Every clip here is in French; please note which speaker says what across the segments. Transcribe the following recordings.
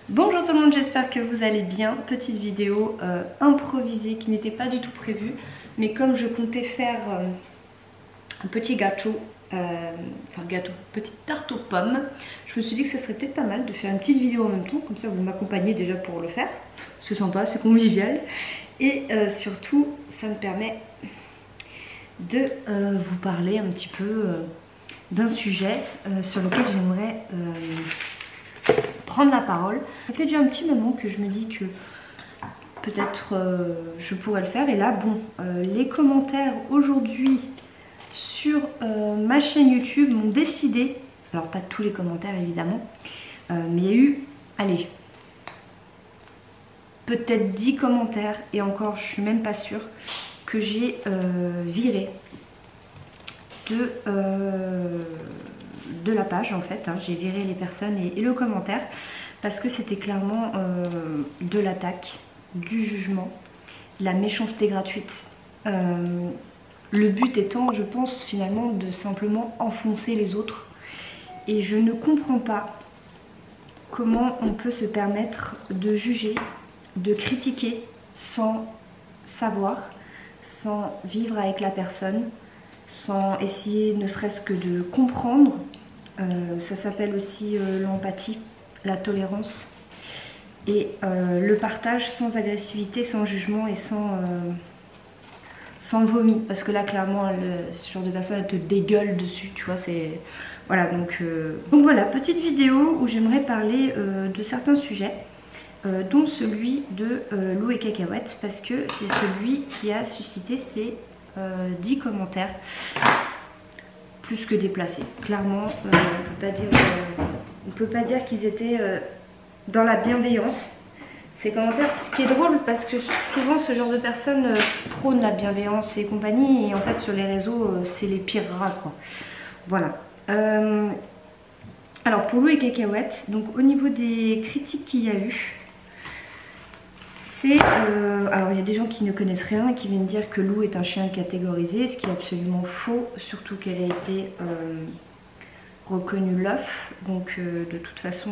Speaker 1: Bonjour tout le monde, j'espère que vous allez bien. Petite vidéo improvisée qui n'était pas du tout prévue, mais comme je comptais faire un petit gâteau, petite tarte aux pommes, je me suis dit que ça serait peut-être pas mal de faire une petite vidéo en même temps, comme ça vous m'accompagnez déjà pour le faire. C'est sympa, c'est convivial et surtout ça me permet de vous parler un petit peu d'un sujet sur lequel j'aimerais prendre la parole. Ça fait déjà un petit moment que je me dis que peut-être je pourrais le faire. Et là, bon, les commentaires aujourd'hui sur ma chaîne YouTube m'ont décidé, alors pas tous les commentaires évidemment, mais il y a eu, allez, peut-être 10 commentaires, et encore je suis même pas sûre, que j'ai viré de la page en fait, hein. J'ai viré les personnes et le commentaire parce que c'était clairement de l'attaque, du jugement, de la méchanceté gratuite. Le but étant, je pense, finalement de simplement enfoncer les autres. Et je ne comprends pas comment on peut se permettre de juger, de critiquer sans savoir, sans vivre avec la personne, sans essayer ne serait-ce que de comprendre. Ça s'appelle aussi l'empathie, la tolérance et le partage sans agressivité, sans jugement et sans vomi, parce que là clairement ce genre de personne elle te dégueule dessus, tu vois, c'est voilà. Donc voilà, petite vidéo où j'aimerais parler de certains sujets, dont celui de Lou et Cacahuète, parce que c'est celui qui a suscité ces 10 commentaires plus que déplacés. Clairement, on peut pas dire qu'ils étaient dans la bienveillance. Ces commentaires, ce qui est drôle, parce que souvent ce genre de personnes prônent la bienveillance et compagnie, et en fait sur les réseaux c'est les pires rats, quoi. Voilà. Alors pour Lou et Cacahuète, donc au niveau des critiques qu'il y a eu, c'est alors il y a des gens qui ne connaissent rien et qui viennent dire que Lou est un chien catégorisé, ce qui est absolument faux, surtout qu'elle a été reconnue LOF, donc de toute façon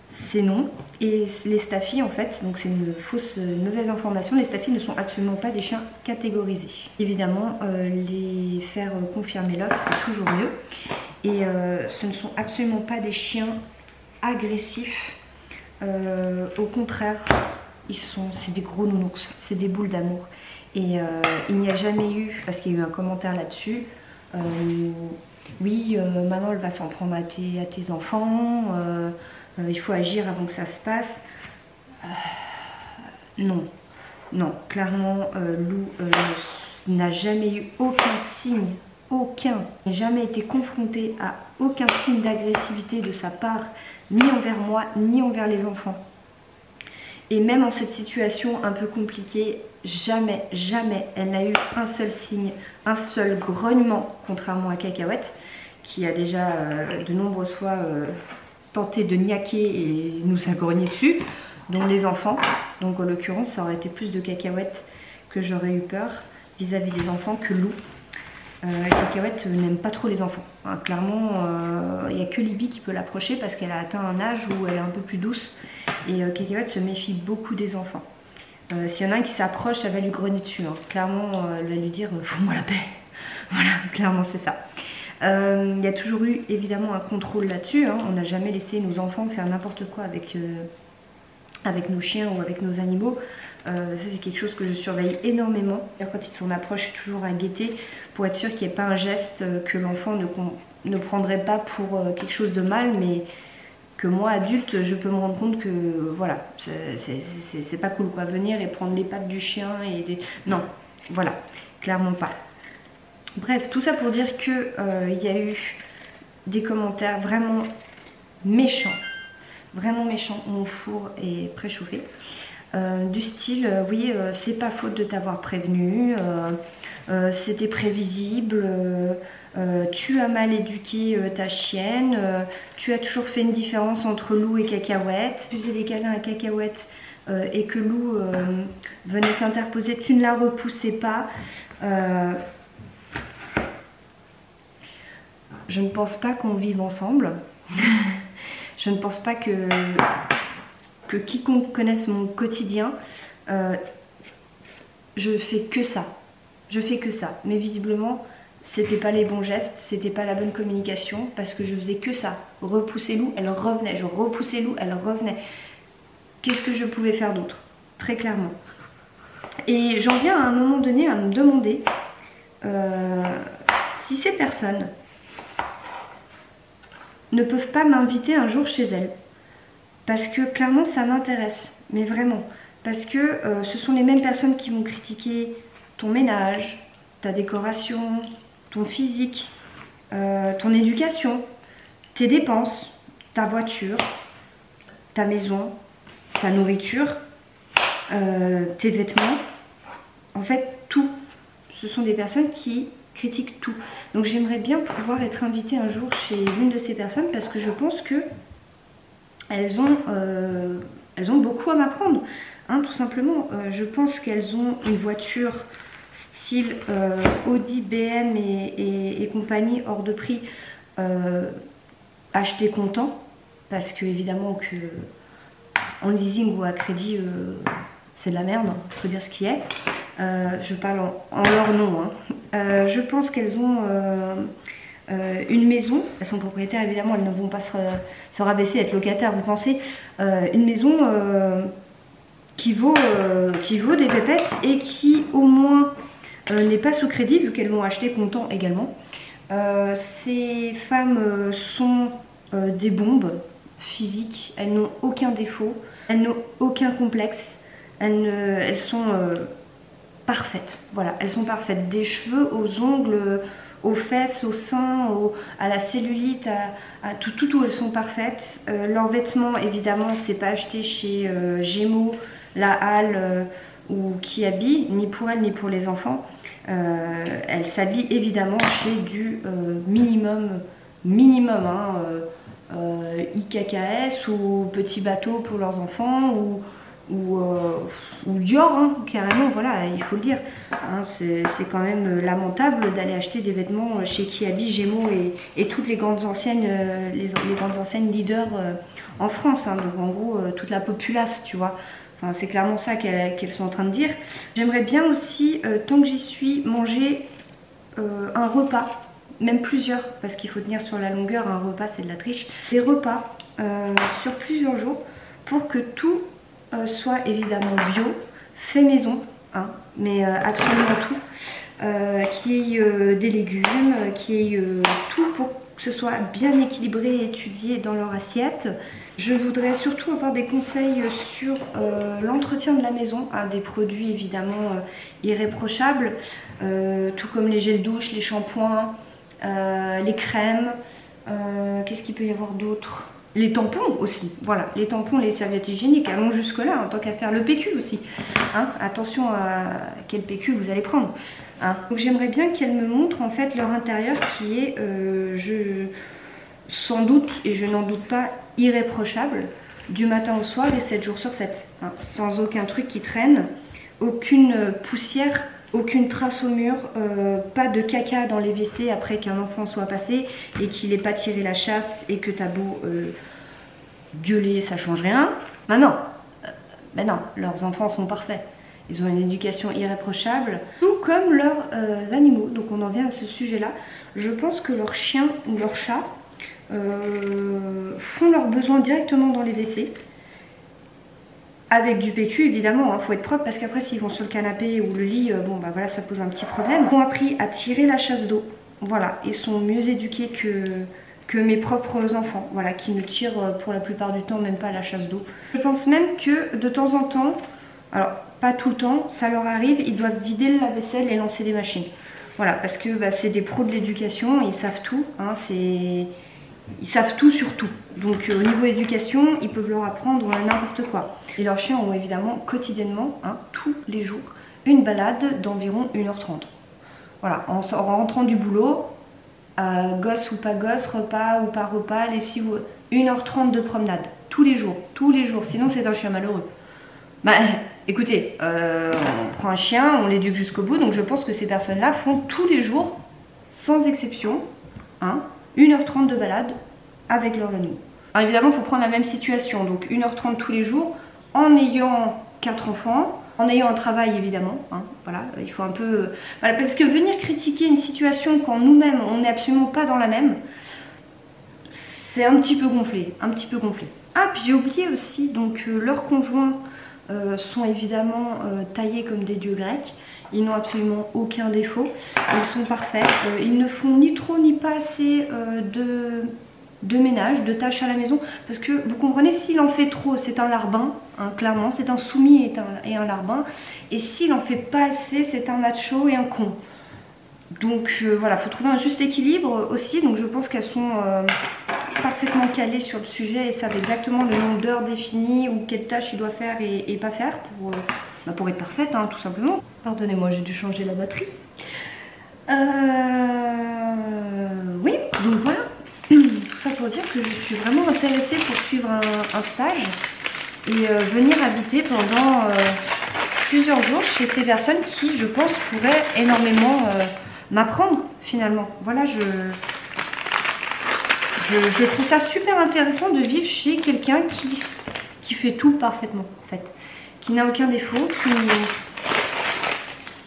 Speaker 1: c'est non. Et les staffies en fait, donc c'est une mauvaise information, les staffies ne sont absolument pas des chiens catégorisés. Évidemment les faire confirmer LOF c'est toujours mieux, et ce ne sont absolument pas des chiens agressifs, au contraire. C'est des gros nounours, c'est des boules d'amour. Et il n'y a jamais eu, parce qu'il y a eu un commentaire là-dessus, oui, maintenant elle va s'en prendre à tes enfants, il faut agir avant que ça se passe. Non, non, clairement, Lou n'a jamais eu aucun signe, n'a jamais été confrontée à aucun signe d'agressivité de sa part, ni envers moi, ni envers les enfants. Et même en cette situation un peu compliquée, jamais, jamais elle n'a eu un seul signe, un seul grognement, contrairement à Cacahuète, qui a déjà de nombreuses fois tenté de niaquer et nous a grogné dessus, dont les enfants. Donc en l'occurrence, ça aurait été plus de Cacahuète que j'aurais eu peur vis-à-vis des enfants que Lou. Cacahuète n'aime pas trop les enfants. Hein, clairement, il n'y a que Libby qui peut l'approcher parce qu'elle a atteint un âge où elle est un peu plus douce. Et Cacahuète se méfie beaucoup des enfants. S'il y en a un qui s'approche, ça va lui grogner dessus. Hein. Clairement, elle va lui dire « fous-moi la paix ». Voilà, clairement c'est ça. Il y a toujours eu évidemment un contrôle là-dessus. Hein. On n'a jamais laissé nos enfants faire n'importe quoi avec nos chiens ou avec nos animaux. Ça c'est quelque chose que je surveille énormément. Quand ils s'en approchent, je suis toujours à guetter pour être sûr qu'il n'y ait pas un geste que l'enfant ne prendrait pas pour quelque chose de mal, mais que moi adulte je peux me rendre compte que voilà, c'est pas cool quoi, venir et prendre les pattes du chien et non, voilà, clairement pas. Bref, tout ça pour dire que il y a eu des commentaires vraiment méchants. Vraiment méchant, mon four est préchauffé. Du style, oui, c'est pas faute de t'avoir prévenu, c'était prévisible, tu as mal éduqué ta chienne, tu as toujours fait une différence entre Lou et Cacahuète. Tu faisais des câlins à Cacahuète et que Lou venait s'interposer, tu ne la repoussais pas. Je ne pense pas qu'on vive ensemble. Je ne pense pas que quiconque connaisse mon quotidien, je fais que ça. Je fais que ça. Mais visiblement, c'était pas les bons gestes, c'était pas la bonne communication, parce que je faisais que ça. Repousser Lou, elle revenait. Je repoussais Lou, elle revenait. Qu'est-ce que je pouvais faire d'autre? Très clairement. Et j'en viens à un moment donné à me demander si ces personnes ne peuvent pas m'inviter un jour chez elles. Parce que clairement ça m'intéresse, mais vraiment. Parce que ce sont les mêmes personnes qui vont critiquer ton ménage, ta décoration, ton physique, ton éducation, tes dépenses, ta voiture, ta maison, ta nourriture, tes vêtements. En fait, tout. Ce sont des personnes qui critiquent tout. Donc j'aimerais bien pouvoir être invitée un jour chez l'une de ces personnes parce que je pense que elles ont beaucoup à m'apprendre, hein, tout simplement. Je pense qu'elles ont une voiture style Audi, BM et compagnie hors de prix, achetée comptant, parce que évidemment que en leasing ou à crédit, c'est de la merde, il faut dire ce qui est. Je parle en leur nom. Hein. Je pense qu'elles ont une maison, elles sont propriétaires évidemment, elles ne vont pas se rabaisser, être locataires, vous pensez, une maison qui vaut des pépettes et qui au moins n'est pas sous crédit vu qu'elles l'ont acheté comptant également. Ces femmes sont des bombes physiques, elles n'ont aucun défaut, elles n'ont aucun complexe, elles sont parfaites, voilà, elles sont parfaites, des cheveux aux ongles, aux fesses, aux seins, à la cellulite, à tout où elles sont parfaites. Leurs vêtements, évidemment, c'est pas acheté chez Gémeaux, La Halle ou Kiabi, ni pour elles ni pour les enfants. Elles s'habillent évidemment chez du minimum, hein, IKKS ou Petit Bateau pour leurs enfants ou Dior, hein, carrément, voilà, il faut le dire. Hein, c'est quand même lamentable d'aller acheter des vêtements chez Kiabi, Gémeaux et toutes les grandes enseignes, les grandes enseignes leaders en France. Hein, donc en gros, toute la populace, tu vois. Enfin, c'est clairement ça qu'elles sont en train de dire. J'aimerais bien aussi, tant que j'y suis, manger un repas, même plusieurs, parce qu'il faut tenir sur la longueur, un repas c'est de la triche. Des repas sur plusieurs jours pour que tout soit évidemment bio, fait maison, hein, mais absolument tout, qu'il y ait des légumes, qu'il y ait tout pour que ce soit bien équilibré et étudié dans leur assiette. Je voudrais surtout avoir des conseils sur l'entretien de la maison, hein, des produits évidemment irréprochables, tout comme les gels douche, les shampoings, les crèmes, qu'est-ce qu'il peut y avoir d'autre? Les tampons aussi, voilà, les tampons, les serviettes hygiéniques, allons jusque là, en tant qu'à faire le PQ aussi. Hein, attention à quel PQ vous allez prendre. Hein. Donc j'aimerais bien qu'elles me montrent en fait leur intérieur qui est, sans doute, et je n'en doute pas, irréprochable, du matin au soir et 7 jours sur 7. Hein, sans aucun truc qui traîne, aucune poussière, aucune trace au mur, pas de caca dans les WC après qu'un enfant soit passé et qu'il n'ait pas tiré la chasse et que t'as beau gueuler, ça change rien. Ben non, leurs enfants sont parfaits. Ils ont une éducation irréprochable, tout comme leurs animaux. Donc on en vient à ce sujet-là. Je pense que leurs chiens ou leurs chats font leurs besoins directement dans les WC. Avec du PQ évidemment, hein, faut être propre parce qu'après s'ils vont sur le canapé ou le lit, bon bah voilà, ça pose un petit problème. Ils ont appris à tirer la chasse d'eau, voilà, ils sont mieux éduqués que mes propres enfants, voilà, qui ne tirent pour la plupart du temps même pas la chasse d'eau. Je pense même que de temps en temps, alors pas tout le temps, ça leur arrive, ils doivent vider le lave-vaisselle et lancer des machines. Voilà, parce que bah, c'est des pros de l'éducation, ils savent tout, hein, ils savent tout sur tout. Donc au niveau éducation, ils peuvent leur apprendre n'importe quoi. Et leurs chiens ont évidemment quotidiennement, hein, tous les jours, une balade d'environ 1h30. Voilà, en rentrant du boulot, gosse ou pas gosse, repas ou pas repas, lessive, 1h30 de promenade. Tous les jours, sinon c'est un chien malheureux. Bah écoutez, on prend un chien, on l'éduque jusqu'au bout, donc je pense que ces personnes-là font tous les jours, sans exception, hein, 1h30 de balade avec leurs animaux. Alors évidemment, il faut prendre la même situation, donc 1h30 tous les jours, en ayant 4 enfants, en ayant un travail évidemment, hein, voilà, il faut un peu... Voilà, parce que venir critiquer une situation quand nous-mêmes, on n'est absolument pas dans la même, c'est un petit peu gonflé, un petit peu gonflé. Ah, puis j'ai oublié aussi, donc leurs conjoints sont évidemment taillés comme des dieux grecs. Ils n'ont absolument aucun défaut, ils sont parfaits, ils ne font ni trop ni pas assez de ménage, de tâches à la maison, parce que vous comprenez, s'il en fait trop, c'est un larbin, hein, clairement, c'est un soumis et un larbin, et s'il en fait pas assez, c'est un macho et un con. Donc voilà, il faut trouver un juste équilibre aussi, donc je pense qu'elles sont parfaitement calées sur le sujet et savent exactement le nombre d'heures définies ou quelles tâches il doit faire et pas faire pour être parfaite, hein, tout simplement. Pardonnez-moi, j'ai dû changer la batterie. Oui, donc voilà. Tout ça pour dire que je suis vraiment intéressée pour suivre un stage et venir habiter pendant plusieurs jours chez ces personnes qui, je pense, pourraient énormément m'apprendre finalement. Voilà, je trouve ça super intéressant de vivre chez quelqu'un qui fait tout parfaitement en fait, qui n'a aucun défaut,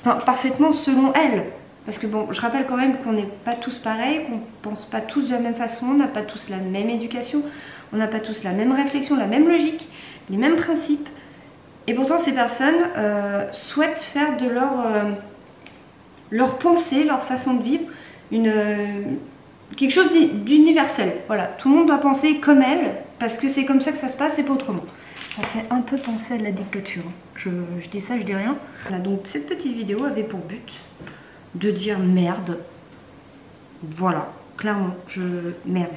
Speaker 1: enfin, parfaitement selon elle. Parce que bon, je rappelle quand même qu'on n'est pas tous pareils, qu'on ne pense pas tous de la même façon, on n'a pas tous la même éducation, on n'a pas tous la même réflexion, la même logique, les mêmes principes. Et pourtant ces personnes souhaitent faire de leur pensée, leur façon de vivre, quelque chose d'universel. Voilà, tout le monde doit penser comme elle, parce que c'est comme ça que ça se passe et pas autrement. Ça fait un peu penser à de la dictature. Je dis ça, je dis rien. Voilà, donc cette petite vidéo avait pour but de dire merde. Voilà, clairement, merde,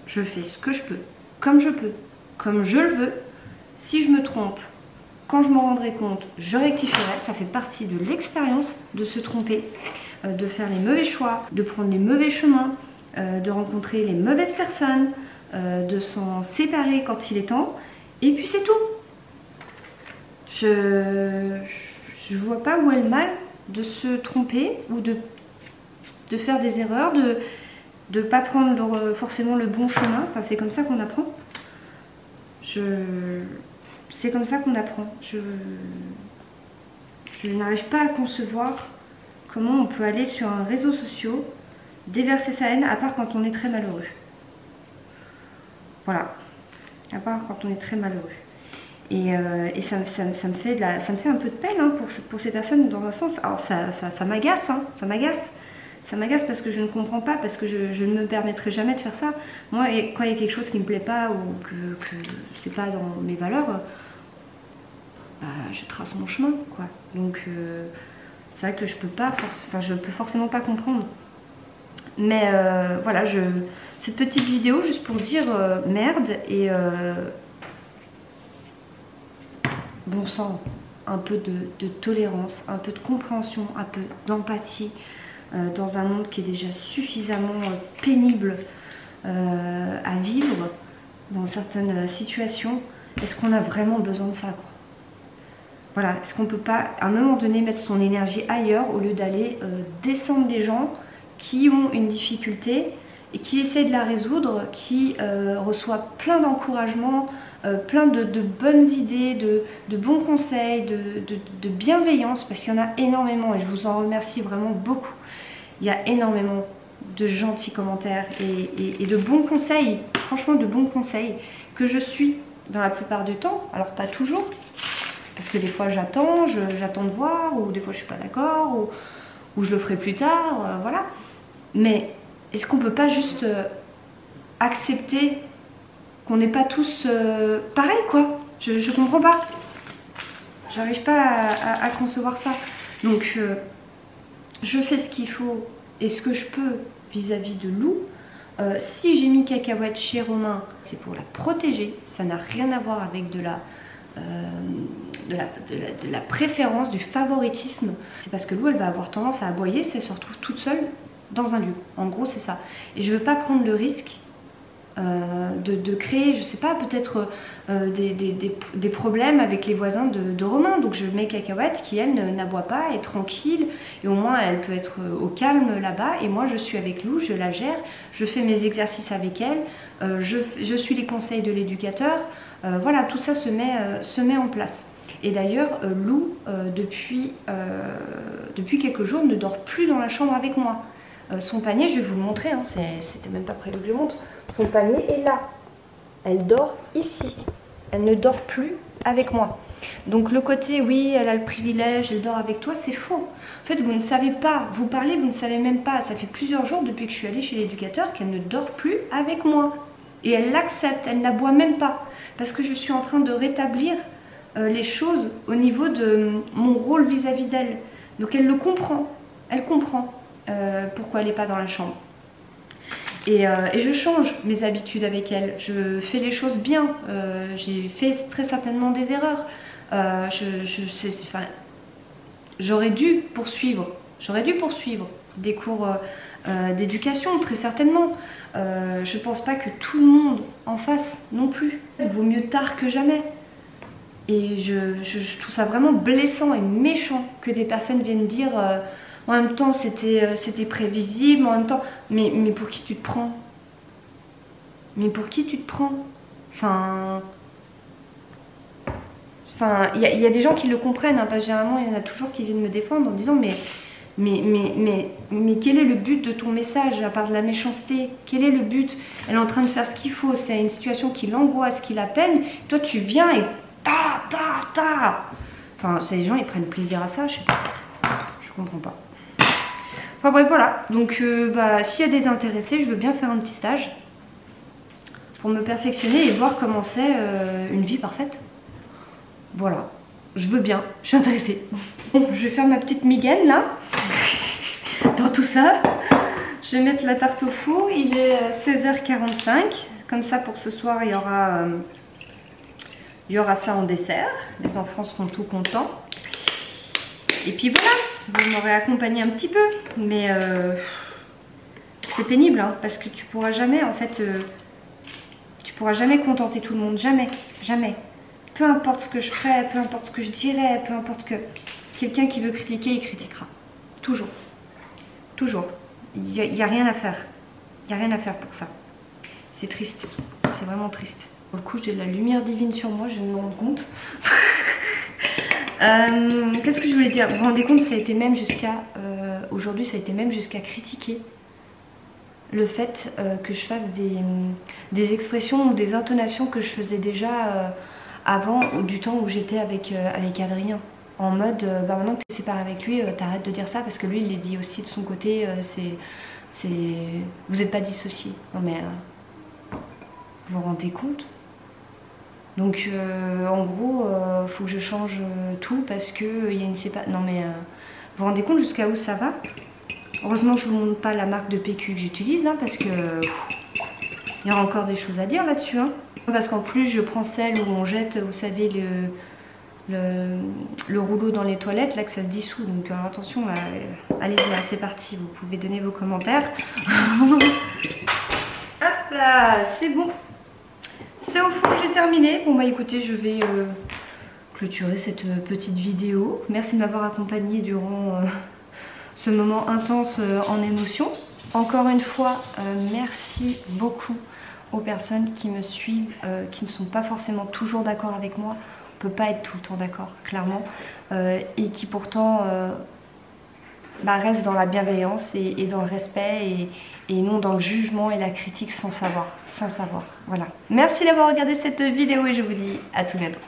Speaker 1: je fais ce que je peux, comme je le veux. Si je me trompe, quand je m'en rendrai compte, je rectifierai. Ça fait partie de l'expérience de se tromper, de faire les mauvais choix, de prendre les mauvais chemins, de rencontrer les mauvaises personnes, de s'en séparer quand il est temps. Et puis c'est tout. Je vois pas où est le mal de se tromper ou de faire des erreurs, de ne pas prendre forcément le bon chemin. Enfin, c'est comme ça qu'on apprend. C'est comme ça qu'on apprend. Je n'arrive pas à concevoir comment on peut aller sur un réseau social, déverser sa haine, à part quand on est très malheureux. Voilà. À part quand on est très malheureux. Et ça me fait un peu de peine hein, pour ces personnes dans un sens. Alors ça m'agace, hein, ça m'agace parce que je ne comprends pas, parce que je ne me permettrai jamais de faire ça. Moi, quand il y a quelque chose qui ne me plaît pas ou que c'est pas dans mes valeurs, bah, je trace mon chemin, quoi. Donc c'est vrai que je peux forcément pas comprendre. Mais voilà, cette petite vidéo juste pour dire merde et bon sang, un peu de tolérance, un peu de compréhension, un peu d'empathie dans un monde qui est déjà suffisamment pénible à vivre dans certaines situations. Est-ce qu'on a vraiment besoin de ça, quoi? Voilà, est-ce qu'on peut pas à un moment donné mettre son énergie ailleurs au lieu d'aller descendre des gens qui ont une difficulté et qui essaient de la résoudre, qui reçoivent plein d'encouragements, plein de bonnes idées, de bons conseils, de bienveillance, parce qu'il y en a énormément et je vous en remercie vraiment beaucoup. Il y a énormément de gentils commentaires et de bons conseils, franchement de bons conseils, que je suis dans la plupart du temps, alors pas toujours, parce que des fois j'attends de voir, ou des fois je suis pas d'accord, ou je le ferai plus tard, voilà. Mais est-ce qu'on peut pas juste accepter qu'on n'est pas tous pareils, quoi? Je comprends pas. J'arrive pas à concevoir ça. Donc je fais ce qu'il faut et ce que je peux vis-à-vis de Lou. Si j'ai mis Cacahuète chez Romain, c'est pour la protéger. Ça n'a rien à voir avec de la préférence, du favoritisme. C'est parce que Lou, elle va avoir tendance à aboyer si elle se retrouve toute seule dans un lieu. En gros, c'est ça. Et je veux pas prendre le risque de créer, je sais pas, peut-être des problèmes avec les voisins de Romain. Donc je mets Cacahuète qui, elle, n'aboie pas, est tranquille, et au moins elle peut être au calme là-bas, et moi je suis avec Lou, je la gère, je fais mes exercices avec elle, je suis les conseils de l'éducateur, voilà, tout ça se met en place. Et d'ailleurs, Lou, depuis quelques jours, ne dort plus dans la chambre avec moi. Son panier, je vais vous le montrer, hein, c'était même pas prévu que je montre. Son panier est là. Elle dort ici. Elle ne dort plus avec moi. Donc le côté, oui, elle a le privilège, elle dort avec toi, c'est faux. En fait, vous ne savez pas, vous parlez, vous ne savez même pas. Ça fait plusieurs jours depuis que je suis allée chez l'éducateur qu'elle ne dort plus avec moi. Et elle l'accepte, elle n'aboie même pas. Parce que je suis en train de rétablir les choses au niveau de mon rôle vis-à-vis d'elle. Donc elle le comprend. Elle comprend pourquoi elle n'est pas dans la chambre. Et je change mes habitudes avec elle. Je fais les choses bien. J'ai fait très certainement des erreurs. J'aurais dû poursuivre. Des cours d'éducation, très certainement. Je pense pas que tout le monde en fasse non plus. Il vaut mieux tard que jamais. Et je trouve ça vraiment blessant et méchant que des personnes viennent dire en même temps c'était prévisible, en même temps... Mais pour qui tu te prends? Mais pour qui tu te prends? Enfin, il y a des gens qui le comprennent, hein, parce que généralement il y en a toujours qui viennent me défendre en disant mais quel est le but de ton message à part de la méchanceté? Quel est le but? Elle est en train de faire ce qu'il faut, c'est une situation qui l'angoisse, qui la peine. Toi tu viens et ta. Enfin, ces gens ils prennent plaisir à ça, je sais pas. Je comprends pas. Enfin bref, voilà. Donc s'il y a des intéressés, je veux bien faire un petit stage pour me perfectionner et voir comment c'est une vie parfaite. Voilà. Je veux bien. Je suis intéressée. Bon, je vais faire ma petite migaine là. Dans tout ça. Je vais mettre la tarte au four. Il est 16h45. Comme ça, pour ce soir, il y aura ça en dessert. Les enfants seront tout contents. Et puis voilà. Vous m'aurez accompagné un petit peu, mais c'est pénible, hein, parce que tu pourras jamais, en fait, tu pourras jamais contenter tout le monde, jamais. Peu importe ce que je ferai, peu importe ce que je dirai, peu importe que quelqu'un qui veut critiquer, il critiquera. Toujours. Il n'y a rien à faire. Il n'y a rien à faire pour ça. C'est triste. C'est vraiment triste. Pour le coup, j'ai de la lumière divine sur moi, je vais me rendre compte. Qu'est-ce que je voulais dire? Vous vous rendez compte, ça a été même jusqu'à aujourd'hui, ça a été même jusqu'à critiquer le fait que je fasse des expressions ou des intonations que je faisais déjà avant, du temps où j'étais avec Adrien. En mode, maintenant que tu es séparée avec lui, t'arrêtes de dire ça, parce que lui il les dit aussi de son côté, vous n'êtes pas dissociés. Non mais vous vous rendez compte? Donc en gros, faut que je change tout parce que il y a une séparation. Non mais vous vous rendez compte jusqu'à où ça va? Heureusement que je vous montre pas la marque de PQ que j'utilise, hein, parce que il y aura encore des choses à dire là-dessus. Hein. Parce qu'en plus je prends celle où on jette, vous savez, le rouleau dans les toilettes, là que ça se dissout. Donc alors, attention, allez-y, là, c'est parti. Vous pouvez donner vos commentaires. Hop là, c'est bon. C'est au four, j'ai terminé. Bon bah écoutez, je vais clôturer cette petite vidéo. Merci de m'avoir accompagnée durant ce moment intense en émotion. Encore une fois, merci beaucoup aux personnes qui me suivent, qui ne sont pas forcément toujours d'accord avec moi. On ne peut pas être tout le temps d'accord, clairement. Et qui pourtant restent dans la bienveillance et dans le respect et non dans le jugement et la critique sans savoir. Voilà. Merci d'avoir regardé cette vidéo et je vous dis à tout bientôt.